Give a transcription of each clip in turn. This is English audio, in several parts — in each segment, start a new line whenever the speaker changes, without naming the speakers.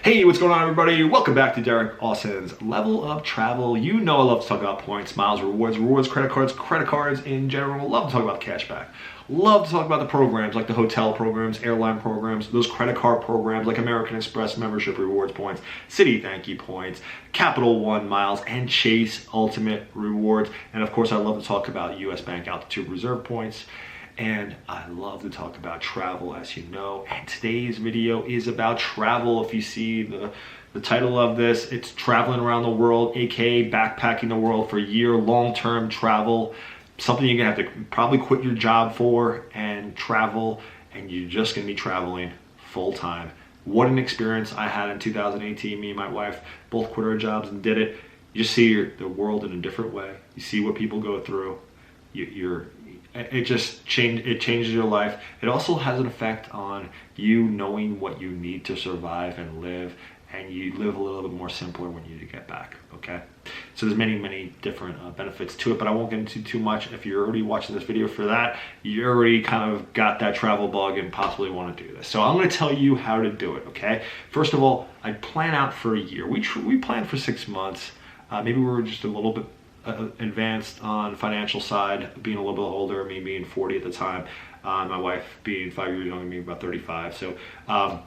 Hey, what's going on, everybody? Welcome back to Derek Austin's Level Up Travel. You know I love to talk about points, miles, rewards, credit cards in general. Love to talk about cashback. Love to talk about the programs like the hotel programs, airline programs, those credit card programs like American Express membership rewards points, Citi thank you points, Capital One miles, and Chase Ultimate rewards. And of course, I love to talk about US Bank Altitude Reserve points. And I love to talk about travel, as you know, and today's video is about travel. If you see the title of this, it's traveling around the world, aka backpacking the world for a year, long-term travel, something you're gonna have to probably quit your job for and travel, and you're just gonna be traveling full-time. What an experience I had in 2018. Me and my wife both quit our jobs and did it. You just see the world in a different way. You see what people go through. It changes your life. It also has an effect on you knowing what you need to survive and live, and you live a little bit more simpler when you get back, okay? So there's many different benefits to it, but I won't get into too much. If you're already watching this video for that, you already kind of got that travel bug and possibly want to do this. So I'm going to tell you how to do it, okay? First of all, I plan out for a year. We planned for 6 months. Maybe we were just a little bit advanced on financial side, being a little bit older, me being 40 at the time, my wife being 5 years younger than me, about 35. So, but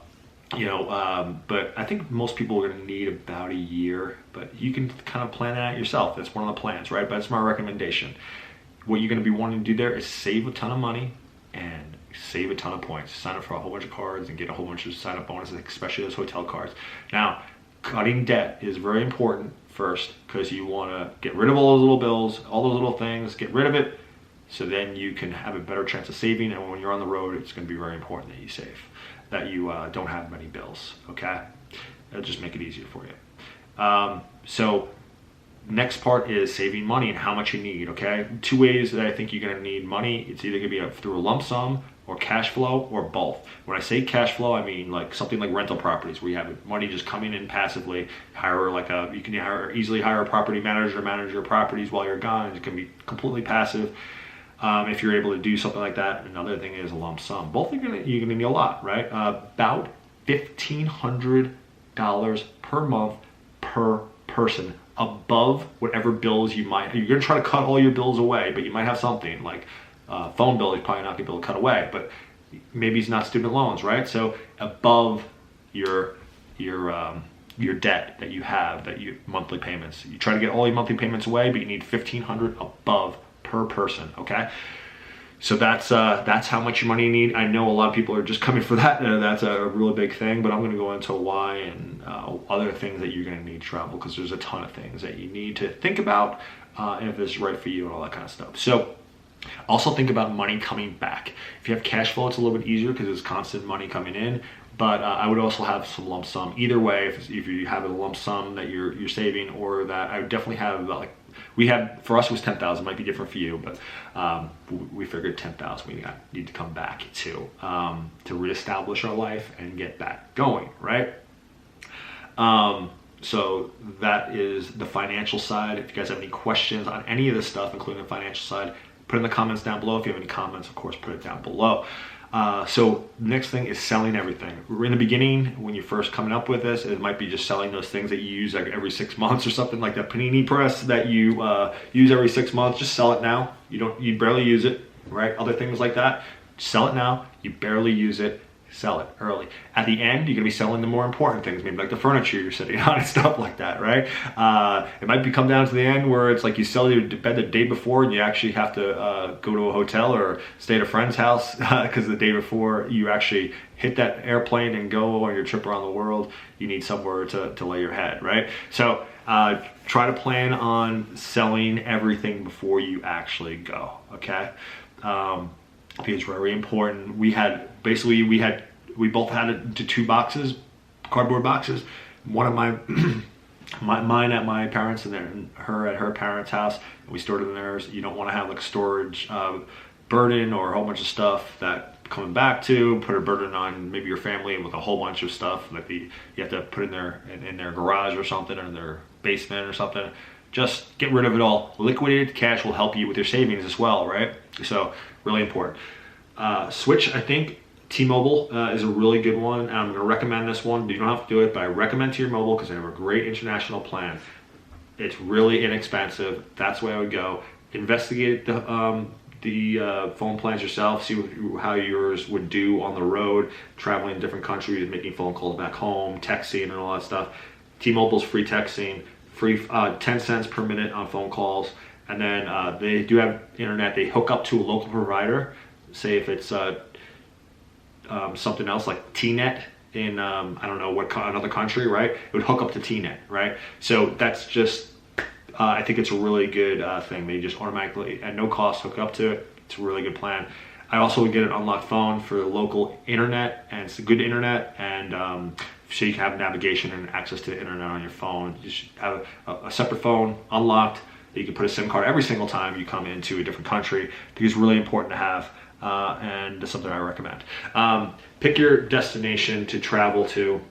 I think most people are going to need about a year, but you can kind of plan it out yourself. That's one of the plans, right? But that's my recommendation. What you're going to be wanting to do there is save a ton of money and save a ton of points. Sign up for a whole bunch of cards and get a whole bunch of sign-up bonuses, especially those hotel cards. Now, cutting debt is very important first, because you want to get rid of all those little bills, all those little things, get rid of it, so then you can have a better chance of saving. And when you're on the road, it's going to be very important that you save, that you don't have many bills, okay? That'll just make it easier for you. So next part is saving money and how much you need, okay? Two ways that I think you're going to need money. It's either going to be through a lump sum or cash flow, or both. When I say cash flow, I mean like something like rental properties, where you have money just coming in passively. You can easily hire a property manager to manage your properties while you're gone. It can be completely passive if you're able to do something like that. Another thing is a lump sum. Both you're gonna need a lot, right? About $1,500 per month per person, above whatever bills you might. You're gonna try to cut all your bills away, but you might have something like phone bill you're probably not gonna be able to cut away, but maybe it's not student loans, right? So above your debt that you have, monthly payments, you try to get all your monthly payments away, but you need $1,500 above per person, okay? So that's how much money you need. I know a lot of people are just coming for that. That's a really big thing, but I'm going to go into why and other things that you're going to need to travel, because there's a ton of things that you need to think about and if it's right for you and all that kind of stuff. So also think about money coming back. If you have cash flow, it's a little bit easier because it's constant money coming in. But I would also have some lump sum. Either way, if you have a lump sum that you're saving, or that I would definitely have for us it was 10,000. Might be different for you, but we figured 10,000 we need to come back to reestablish our life and get back going, right? So that is the financial side. If you guys have any questions on any of this stuff, including the financial side, put in the comments down below. If you have any comments, of course, put it down below. So next thing is selling everything. In the beginning, when you're first coming up with this, it might be just selling those things that you use like every 6 months or something, like that panini press that you use every 6 months. Just sell it now. You barely use it, right? Other things like that. Sell it now. You barely use it. Sell it early. At the end, you're gonna be selling the more important things, maybe like the furniture you're sitting on and stuff like that, right? It might come down to the end where it's like you sell your bed the day before and you actually have to go to a hotel or stay at a friend's house because the day before you actually hit that airplane and go on your trip around the world, you need somewhere to lay your head, right? So try to plan on selling everything before you actually go, okay? It's very important. We both had it into 2 boxes, cardboard boxes. One of mine at my parents' and her at her parents' house, and we stored it in theirs. You don't want to have like a storage burden or a whole bunch of stuff that coming back to put a burden on maybe your family with a whole bunch of stuff like you have to put in their garage or something, or in their basement or something. Just get rid of it all. Liquidated cash will help you with your savings as well, right? So really important. Switch, I think, T-Mobile is a really good one. I'm going to recommend this one. You don't have to do it, but I recommend T-Mobile because they have a great international plan. It's really inexpensive. That's the way I would go. Investigate the phone plans yourself. See how yours would do on the road, traveling to different countries, making phone calls back home, texting, and all that stuff. T-Mobile's free texting, free 10 cents per minute on phone calls, and then they do have internet. They hook up to a local provider. Say if it's something else like T-Net in I don't know what another country, right? It would hook up to T-Net, right? So that's just I think it's a really good thing. They just automatically at no cost hook up to it. It's a really good plan. I also would get an unlocked phone for the local internet, and it's a good internet, and so you can have navigation and access to the internet on your phone. You should have a separate phone, unlocked, that you can put a SIM card every single time you come into a different country. I think it's really important to have, and it's something I recommend. Pick your destination to travel to,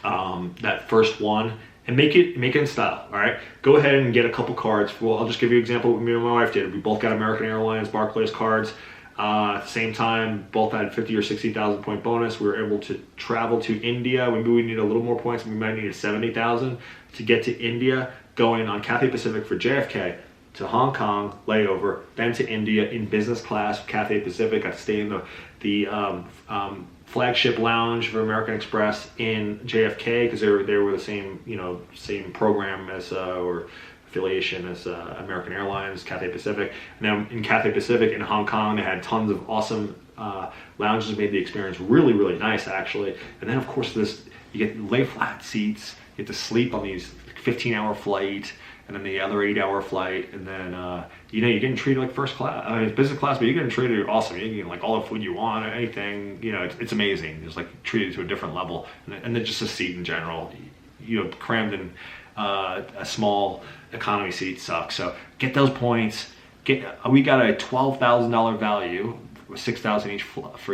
that first one, and make it in style. All right, go ahead and get a couple cards. Well, I'll just give you an example of what me and my wife did. We both got American Airlines Barclays cards. At the same time, both had 50 or 60,000 point bonus. We were able to travel to India. Maybe we need a little more points. We might need 70,000 to get to India, going on Cathay Pacific for JFK to Hong Kong layover, then to India in business class. Cathay Pacific. Got to stay in the flagship lounge for American Express in JFK because they were the same program as or affiliation as American Airlines, Cathay Pacific. And then in Cathay Pacific in Hong Kong, they had tons of awesome lounges, made the experience really, really nice actually. And then of course you get lay flat seats, you get to sleep on these 15-hour flight, and then the other 8-hour flight, and then you're getting treated like first class. I mean, it's business class, but you're getting treated awesome. You're getting like all the food you want, anything. It's amazing. It's like treated to a different level, and then just a seat in general. Crammed in a small economy seat sucks. So get those points. We got a $12,000 value, $6,000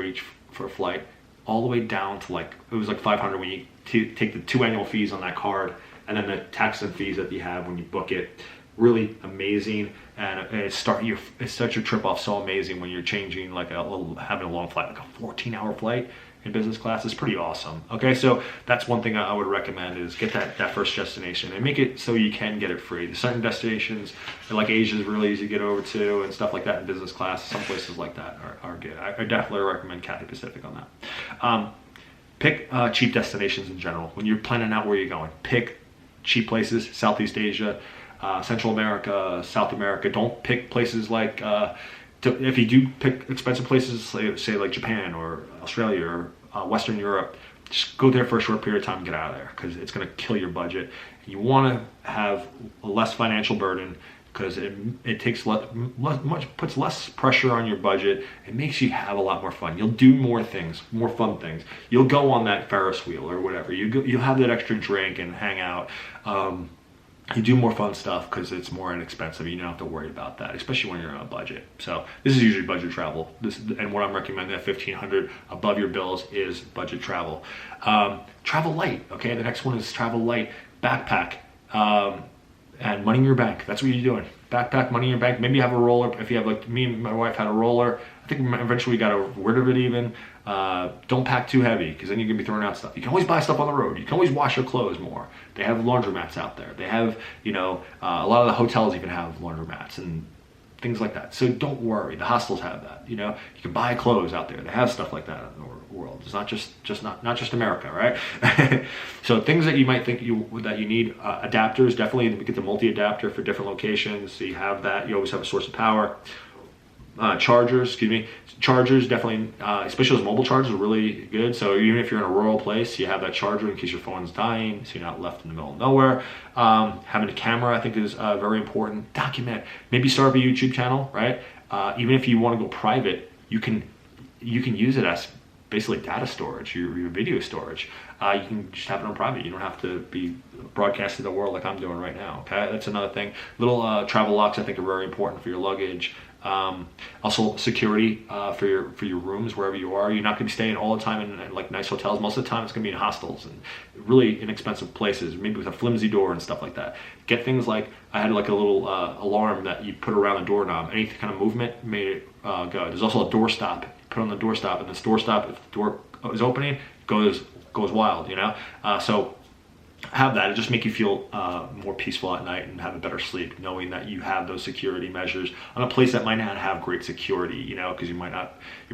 each for a flight, all the way down to it was like $500 when you take the 2 annual fees on that card, and then the tax and fees that you have when you book it. Really amazing, and it starts your trip off so amazing when you're changing having a long flight, like a 14-hour flight in business class is pretty awesome. Okay, so that's one thing I would recommend is get that first destination and make it so you can get it free. There's certain destinations like Asia is really easy to get over to and stuff like that in business class. Some places like that are good. I definitely recommend Cathay Pacific on that. Pick cheap destinations in general. When you're planning out where you're going, pick cheap places, Southeast Asia, Central America, South America. Don't pick places like if you do pick expensive places, say like Japan or Australia or Western Europe, just go there for a short period of time and get out of there because it's going to kill your budget. You want to have a less financial burden because it takes puts less pressure on your budget. It makes you have a lot more fun. You'll do more things, more fun things. You'll go on that Ferris wheel or whatever. You'll have that extra drink and hang out. You do more fun stuff because it's more inexpensive. You don't have to worry about that, especially when you're on a budget. So this is usually budget travel. And what I'm recommending at $1,500 above your bills is budget travel. Travel light. Okay, the next one is travel light. Backpack and money in your bank. That's what you're doing. Backpack, money in your bank. Maybe you have a roller. If you have like me and my wife had a roller. I think eventually we got rid of it even. Don't pack too heavy because then you're going to be throwing out stuff. You can always buy stuff on the road. You can always wash your clothes more. They have laundromats out there. They have, a lot of the hotels even have laundromats and things like that. So don't worry. The hostels have that. You can buy clothes out there. They have stuff like that in the world. It's not just America, right? So things that you might think that you need, adapters, definitely get the multi-adapter for different locations. So you have that. You always have a source of power. Chargers definitely, especially those mobile chargers are really good. So even if you're in a rural place, you have that charger in case your phone's dying, so you're not left in the middle of nowhere. Having a camera, I think, is very important. Document. Maybe start up a YouTube channel, right? Even if you want to go private, you can use it as basically data storage, your video storage. You can just have it on private. You don't have to be broadcast to the world like I'm doing right now. Okay, that's another thing. Little travel locks, I think, are very important for your luggage. Also security for your rooms wherever you are. You're not going to be staying all the time in like nice hotels. Most of the time it's going to be in hostels and really inexpensive places, maybe with a flimsy door and stuff like that. Get things like, I had like a little alarm that you put around the doorknob. Any kind of movement made it go. There's also a doorstop put on the doorstop, and this doorstop, if the door is opening, goes wild, you know? So have that. It just make you feel more peaceful at night and have a better sleep, knowing that you have those security measures on a place that might not have great security, you know, because you're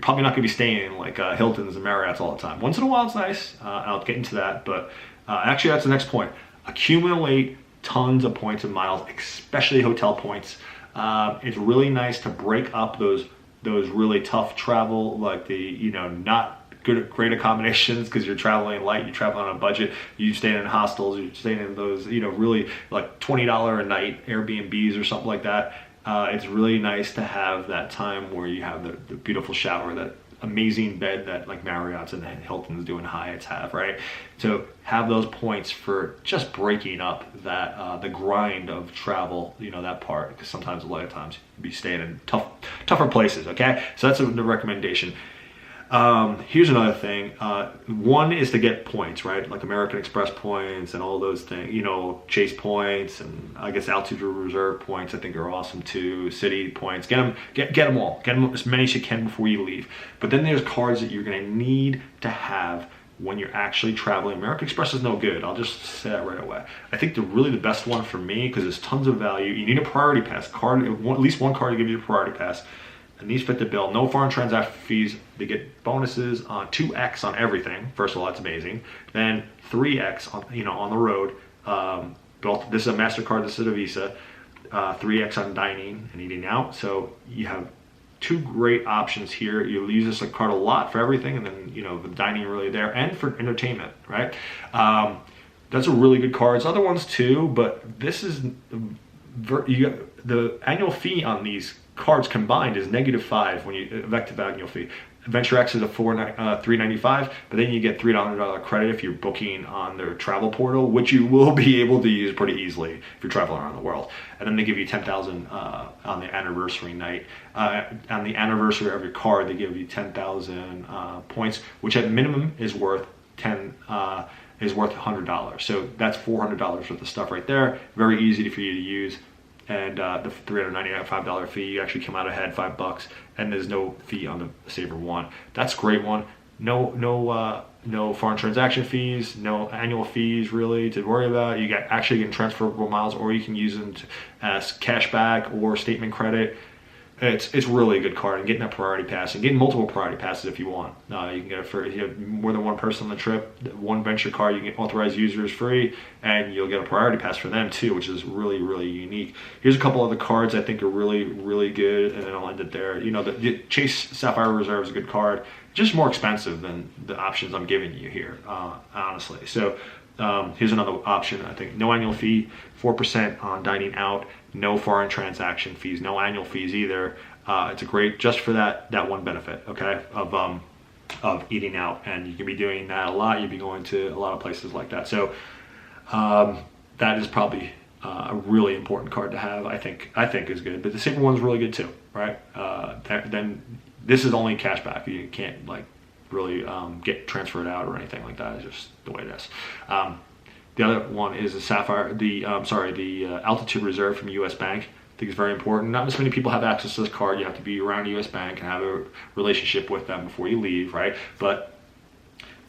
probably not going to be staying in like Hilton's and Marriott's all the time. Once in a while it's nice. I'll get into that, but actually that's the next point. Accumulate tons of points and miles, especially hotel points. It's really nice to break up those really tough travel, like the, you know, not great accommodations because you're traveling light, you're traveling on a budget, you staying in hostels, you're staying in those, you know, really like $20 a night Airbnbs or something like that. It's really nice to have that time where you have the beautiful shower, that amazing bed that like Marriott's and Hilton's doing, Hyatt's have, right? So have those points for just breaking up that the grind of travel, you know, that part, because sometimes a lot of times you'll be staying in tougher places, okay? So that's the recommendation. Here's another thing. One is to get points, right? Like American Express points and all those things, you know, Chase points, and I guess Altitude Reserve points I think are awesome too. City points, get them all. Get them as many as you can before you leave. But then there's cards that you're going to need to have when you're actually traveling. American Express is no good. I'll just say that right away. I think really the best one for me, because there's tons of value. You need a priority pass card, at least one card to give you a priority pass. And these fit the bill. No foreign transaction fees. They get bonuses on 2x on everything. First of all, that's amazing. Then 3x on, you know, on the road. This is a MasterCard. This is a Visa. 3x on dining and eating out. So you have two great options here. You'll use this card a lot for everything, and then, you know, the dining really there, and for entertainment, right? That's a really good card. There's other ones too, but this is the annual fee on these cards combined is -5 when you effective annual fee. Venture X is a $3.95, but then you get $300 credit if you're booking on their travel portal, which you will be able to use pretty easily if you're traveling around the world. And then they give you 10,000 on the anniversary night. On the anniversary of your card, they give you 10,000 points, which at minimum is worth $100. So that's $400 worth of stuff right there. Very easy for you to use. And the $395 fee, you actually come out ahead $5, and there's no fee on the Saver One. That's a great one. No foreign transaction fees, no annual fees really to worry about. You actually get transferable miles, or you can use them as cash back or statement credit. It's really a good card, and getting that priority pass, and getting multiple priority passes if you want. You can get it for, if you have more than one person on the trip, one venture card, you can get authorized users free, and you'll get a priority pass for them too, which is really, really unique. Here's a couple other cards I think are really, really good, and then I'll end it there. You know, the Chase Sapphire Reserve is a good card, just more expensive than the options I'm giving you here, honestly. So here's another option. I think no annual fee, 4% on dining out, no foreign transaction fees, no annual fees either. It's a great, just for that one benefit, okay, of eating out, and you can be doing that a lot. You'll be going to a lot of places like that. So that is probably a really important card to have. I think is good, but the Saver One's really good too, right? Then this is only cash back. You can't like really get transferred out or anything like that. It's just the way it is. The other one is the Altitude Reserve from US Bank. I think it's very important. Not as many people have access to this card. You have to be around US Bank and have a relationship with them before you leave, right? But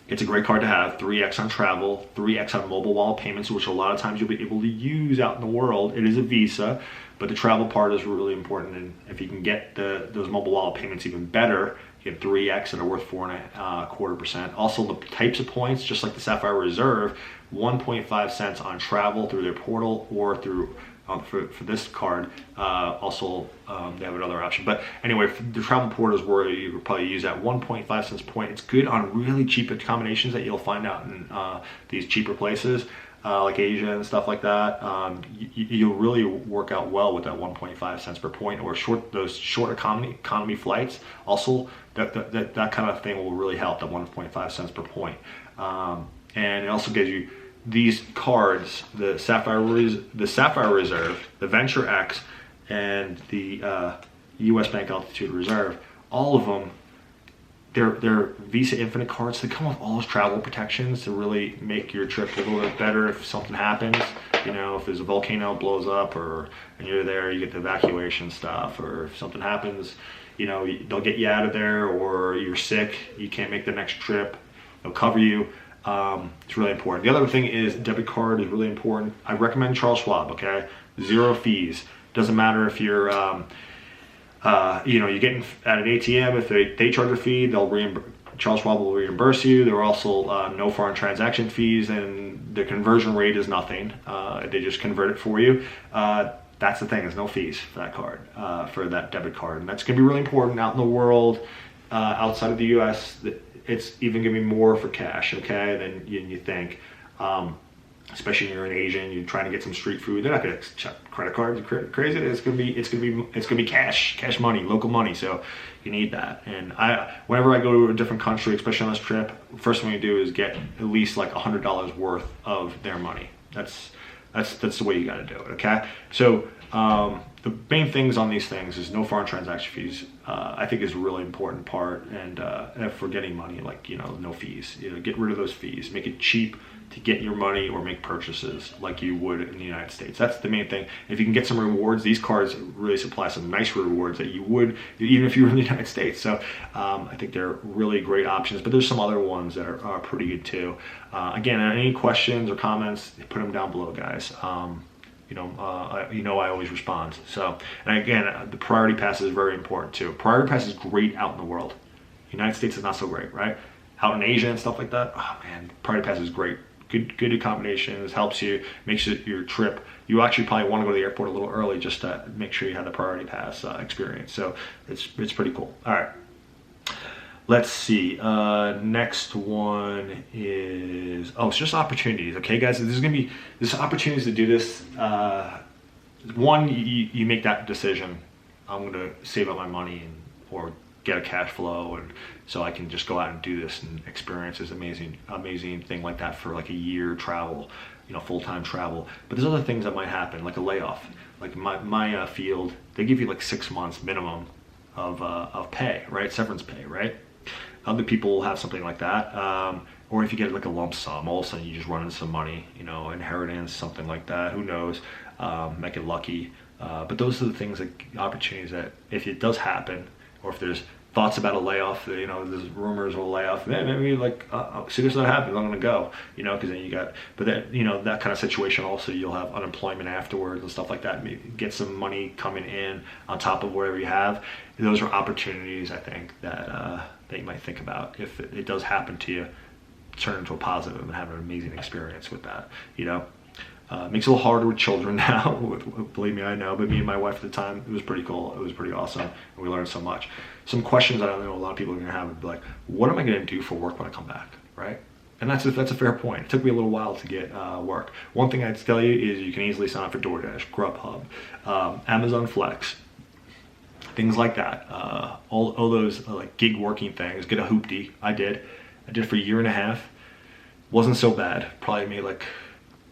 it's a great card to have. 3x on travel, 3x on mobile wallet payments, which a lot of times you'll be able to use out in the world. It is a Visa, but the travel part is really important. And if you can get those mobile wallet payments even better, you get 3x that are worth 4.25%. Also, the types of points, just like the Sapphire Reserve, 1.5 cents on travel through their portal, or through for this card. Also, they have another option. But anyway, the travel portal is where you could probably use that 1.5 cents point. It's good on really cheap accommodations that you'll find out in these cheaper places, like Asia and stuff like that. You'll really work out well with that 1.5 cents per point, or those short economy flights. Also, that kind of thing will really help, that 1.5 cents per point. And it also gives you these cards, the Sapphire Reserve, the Venture X, and the US Bank Altitude Reserve. All of them, they're Visa Infinite cards. They come with all those travel protections to really make your trip a little bit better if something happens. You know, if there's a volcano blows up, and you're there, you get the evacuation stuff, or if something happens, they'll get you out of there, or you're sick, you can't make the next trip, they'll cover you. It's really important. The other thing is debit card is really important. I recommend Charles Schwab, okay? 0 fees. Doesn't matter if you're, you're getting at an ATM, if they charge a fee, Charles Schwab will reimburse you. There are also no foreign transaction fees, and the conversion rate is nothing. They just convert it for you. That's the thing, there's no fees for that card, for that debit card. And that's gonna be really important out in the world, outside of the US. It's even gonna be more for cash, okay, than you think. Especially when you're in Asia and you're trying to get some street food, they're not gonna check credit cards. You're crazy. It's gonna be cash money, local money. So you need that. And whenever I go to a different country, especially on this trip, first thing I do is get at least like $100 worth of their money. That's the way you got to do it. Okay. So the main things on these things is no foreign transaction fees. I think is a really important part, and for getting money, like no fees. Get rid of those fees. Make it cheap to get your money or make purchases like you would in the United States. That's the main thing. If you can get some rewards, these cards really supply some nice rewards that you would even if you were in the United States. So I think they're really great options, but there's some other ones that are pretty good too. Again, any questions or comments, put them down below, guys. I always respond. So, and again, the priority pass is very important too. Priority pass is great out in the world. United States is not so great, right? Out in Asia and stuff like that, oh man, priority pass is great. Good accommodations, helps you, makes it your trip. You actually probably want to go to the airport a little early just to make sure you have the priority pass experience. So it's pretty cool. All right. Let's see. Next one is, it's just opportunities. Okay, guys, there's opportunities to do this. One, you make that decision. I'm going to save up my money or get a cash flow, and so I can just go out and do this and experience this amazing thing like that for like a year travel, full-time travel. But there's other things that might happen, like a layoff. Like my field, they give you like 6 months minimum of pay, right? Severance pay, right? Other people will have something like that, or if you get like a lump sum, all of a sudden you just run into some money, inheritance, something like that. Who knows? Might get lucky. But those are the things, like opportunities that if it does happen, or if there's thoughts about a layoff, there's rumors of a layoff, maybe like, as soon as that happens, I'm gonna go, because then you got, but that, that kind of situation also, you'll have unemployment afterwards and stuff like that, maybe get some money coming in on top of whatever you have. Those are opportunities, I think, that you might think about. If it does happen to you, turn into a positive and have an amazing experience with that, Makes it a little harder with children now, believe me, I know, but me and my wife at the time, it was pretty cool. It was pretty awesome, and we learned so much. Some questions that I know a lot of people are gonna have would be like, what am I gonna do for work when I come back, right? And that's a fair point. It took me a little while to get work. One thing I'd tell you is you can easily sign up for DoorDash, Grubhub, Amazon Flex, things like that. All those like gig working things, get a hoopty. I did for a year and a half. Wasn't so bad. Probably made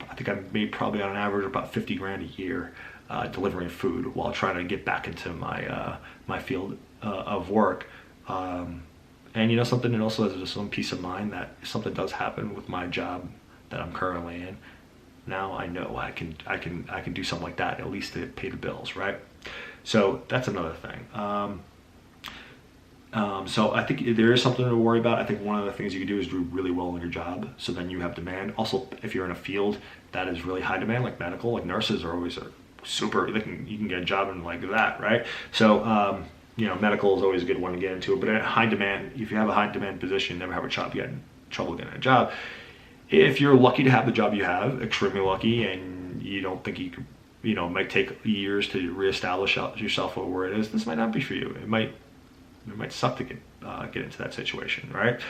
I think I made probably on an average about 50 grand a year delivering food while trying to get back into my field of work. And something, and also there's some peace of mind that if something does happen with my job that I'm currently in, now I know I can do something like that, at least to pay the bills, right? So that's another thing. So I think there is something to worry about. I think one of the things you can do is do really well in your job, so then you have demand. Also, if you're in a field that is really high demand, like medical, like nurses are always super, you can get a job in like that, right? So, medical is always a good one to get into, but at high demand, if you have a high demand position, you never have trouble getting a job. If you're lucky to have the job you have, extremely lucky, and you don't think you could, it might take years to reestablish yourself where it is, this might not be for you. It might suck to get into that situation, right?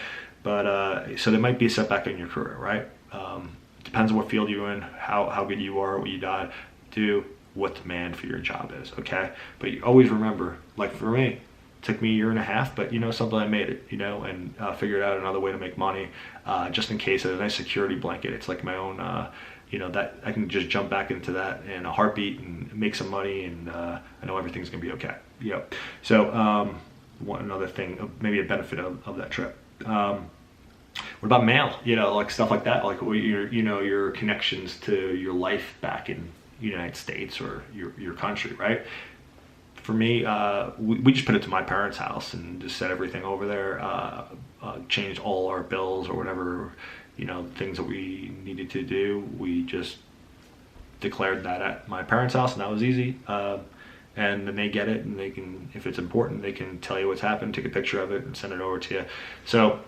But so there might be a setback in your career, right? Depends on what field you're in, how good you are, what you do, what demand for your job is, okay? But you always remember, like for me, it took me a year and a half, but something I made it, and figured out another way to make money, just in case. A nice security blanket. It's like my own, that I can just jump back into that in a heartbeat and make some money, and I know everything's gonna be okay. Yep. So one another thing, maybe a benefit of that trip. What about mail? Like stuff like that, like your connections to your life back in the United States or your country, right? for me, we just put it to my parents' house and just set everything over there, changed all our bills or whatever, things that we needed to do. We just declared that at my parents' house, and that was easy. And then they get it, and they can, if it's important, they can tell you what's happened, take a picture of it, and send it over to you. So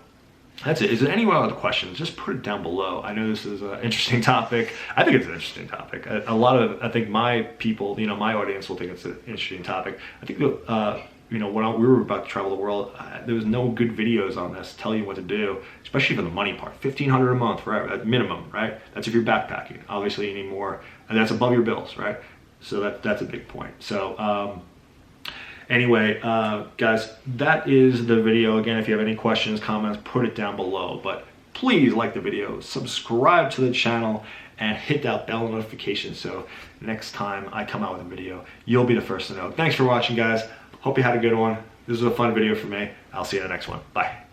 that's it. Is there any other questions? Just put it down below. I know this is an interesting topic. I think it's an interesting topic. I think my people, my audience will think it's an interesting topic. I think, when we were about to travel the world, there was no good videos on this telling you what to do, especially for the money part. $1,500 a month, right? At minimum, right? That's if you're backpacking. Obviously, you need more, and that's above your bills, right? So that's a big point. So anyway, guys, that is the video. Again, if you have any questions, comments, put it down below. But please like the video, subscribe to the channel, and hit that bell notification so next time I come out with a video, you'll be the first to know. Thanks for watching, guys. Hope you had a good one. This was a fun video for me. I'll see you in the next one. Bye.